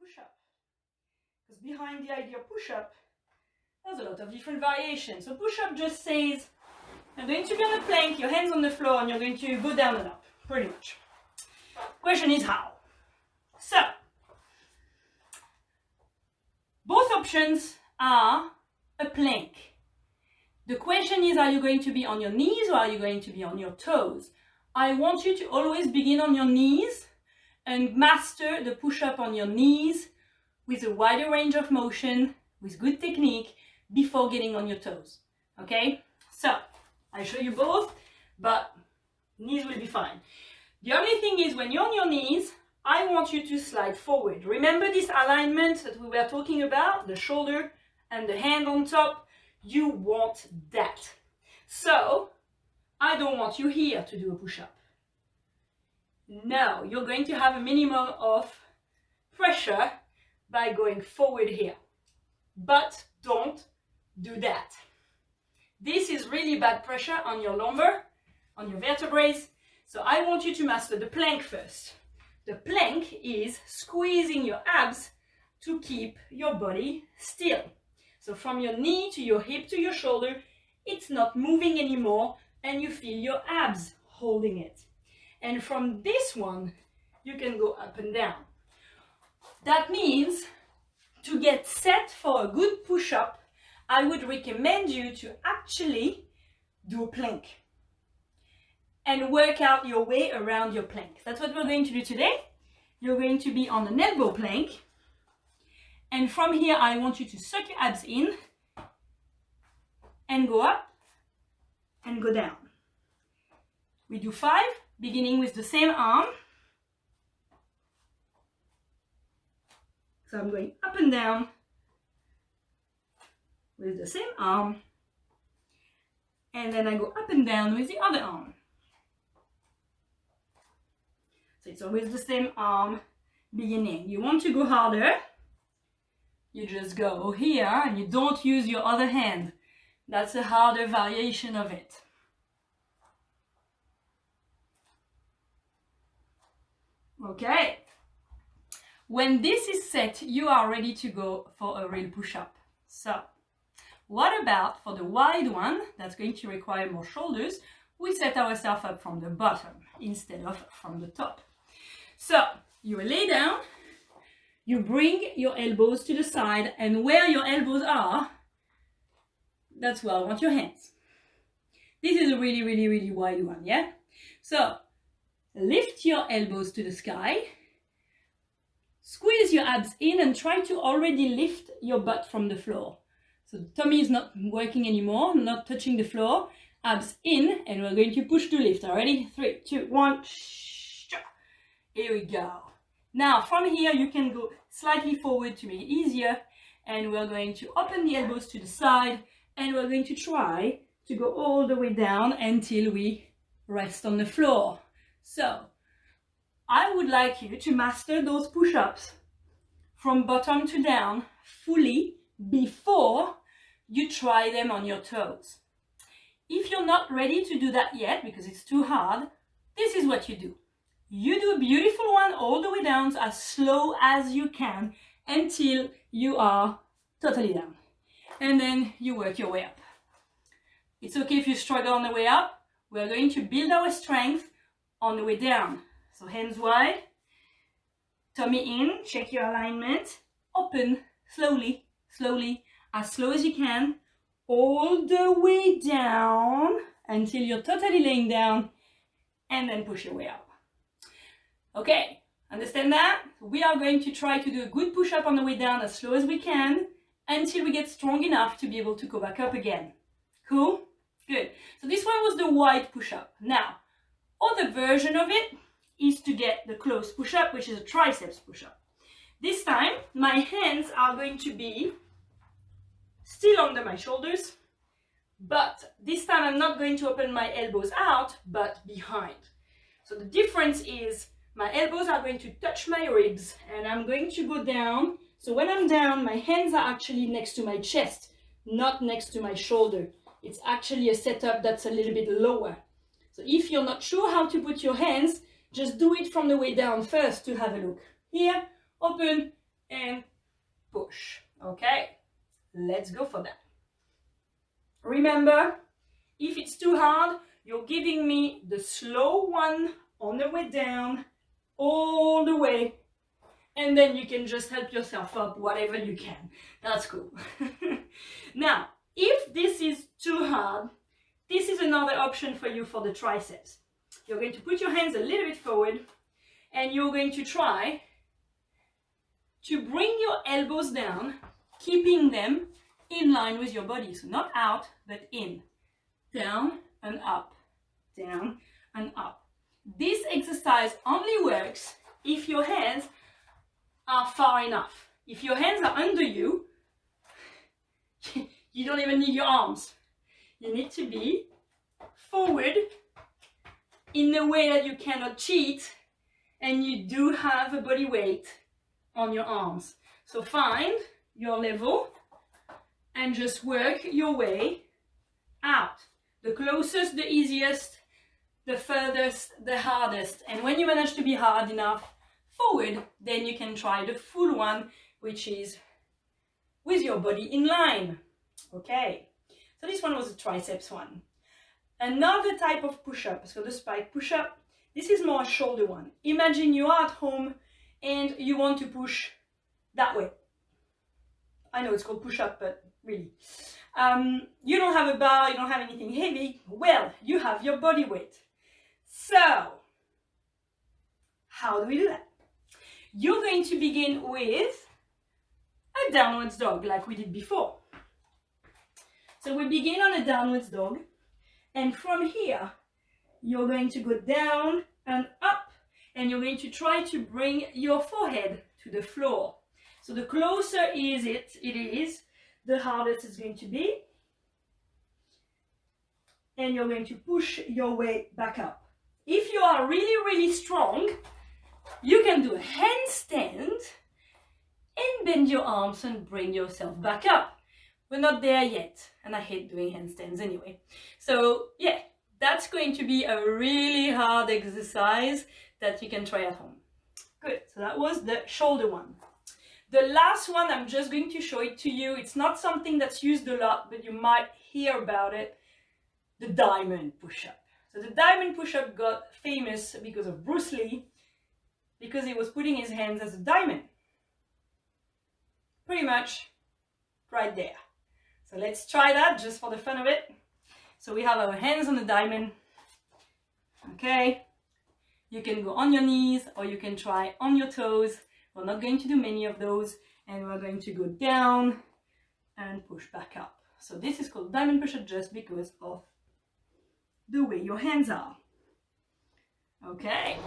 push-up. Because behind the idea of push-up, there's a lot of different variations. So push-up just says, you're going to be on a plank, your hands on the floor, and you're going to go down and up, pretty much. Question is how? So, both options are a plank. The question is, are you going to be on your knees or are you going to be on your toes? I want you to always begin on your knees and master the push-up on your knees with a wider range of motion, with good technique, before getting on your toes. Okay? So, I show you both, but knees will be fine. The only thing is, when you're on your knees, I want you to slide forward. Remember this alignment that we were talking about? The shoulder and the hand on top? You want that. So, I don't want you here to do a push-up. No, you're going to have a minimum of pressure by going forward here. But don't do that. This is really bad pressure on your lumbar, on your vertebrae. So I want you to master the plank first. The plank is squeezing your abs to keep your body still. So from your knee to your hip to your shoulder, it's not moving anymore and you feel your abs holding it. And from this one, you can go up and down. That means to get set for a good push-up, I would recommend you to actually do a plank and work out your way around your plank. That's what we're going to do today. You're going to be on an elbow plank. And from here, I want you to suck your abs in and go up and go down. We do 5, beginning with the same arm. So I'm going up and down with the same arm. And then I go up and down with the other arm. So it's always the same arm beginning. You want to go harder, you just go here and you don't use your other hand. That's a harder variation of it. Okay. When this is set, you are ready to go for a real push-up. So, what about for the wide one, that's going to require more shoulders, we set ourselves up from the bottom instead of from the top. So, you lay down, you bring your elbows to the side, and where your elbows are, that's where I want your hands. This is a really, really, really wide one, yeah? So, lift your elbows to the sky, squeeze your abs in and try to already lift your butt from the floor. So the tummy is not working anymore, not touching the floor. Abs in, and we're going to push to lift. Ready? 3, 2, 1. Here we go. Now from here you can go slightly forward to make it easier, and we're going to open the elbows to the side, and we're going to try to go all the way down until we rest on the floor. So I would like you to master those push-ups from bottom to down fully before you try them on your toes. If you're not ready to do that yet because it's too hard, this is what you do. You do a beautiful one all the way down as slow as you can until you are totally down. And then you work your way up. It's okay if you struggle on the way up. We're going to build our strength on the way down. So hands wide, tummy in, check your alignment, open slowly, slowly, as slow as you can, all the way down until you're totally laying down, and then push your way up. Okay, understand that? We are going to try to do a good push-up on the way down as slow as we can until we get strong enough to be able to go back up again. Cool? Good. So this one was the wide push-up. Now, other version of it is to get the close push-up, which is a triceps push-up. This time, my hands are going to be still under my shoulders, but this time I'm not going to open my elbows out, but behind. So the difference is my elbows are going to touch my ribs, and I'm going to go down. So when I'm down, my hands are actually next to my chest, not next to my shoulder. It's actually a setup that's a little bit lower. So if you're not sure how to put your hands, just do it from the way down first to have a look. Here, open, and push. Okay, let's go for that. Remember, if it's too hard, you're giving me the slow one on the way down, all the way, and then you can just help yourself up whatever you can. That's cool. Now, if this is too hard, this is another option for you for the triceps. You're going to put your hands a little bit forward, and you're going to try to bring your elbows down, keeping them in line with your body. So not out, but in. Down and up, down and up. This exercise only works if your hands are far enough. If your hands are under you, you don't even need your arms. You need to be forward in a way that you cannot cheat, and you do have a body weight on your arms. So find your level and just work your way out. The closest, the easiest, the furthest, the hardest. And when you manage to be hard enough forward, then you can try the full one, which is with your body in line. Okay, so this one was a triceps one. Another type of push-up, so the spike push-up, this is more a shoulder one. Imagine you are at home and you want to push that way. I know it's called push-up, but really. You don't have a bar, you don't have anything heavy. Well, you have your body weight. So, how do we do that? You're going to begin with a downwards dog, like we did before. So we begin on a downwards dog, and from here, you're going to go down and up, and you're going to try to bring your forehead to the floor. So the closer it is, the harder it's going to be. And you're going to push your way back up. If you are really, really strong, you can do a handstand and bend your arms and bring yourself back up. We're not there yet, and I hate doing handstands anyway. So yeah, that's going to be a really hard exercise that you can try at home. Good, so that was the shoulder one. The last one, I'm just going to show it to you. It's not something that's used a lot, but you might hear about it. The diamond push-up. So the diamond push-up got famous because of Bruce Lee, because he was putting his hands as a diamond. Pretty much right there. So let's try that just for the fun of it. So we have our hands on the diamond. Okay. You can go on your knees or you can try on your toes. We're not going to do many of those, and we're going to go down and push back up. So this is called diamond push-up just because of the way your hands are. Okay.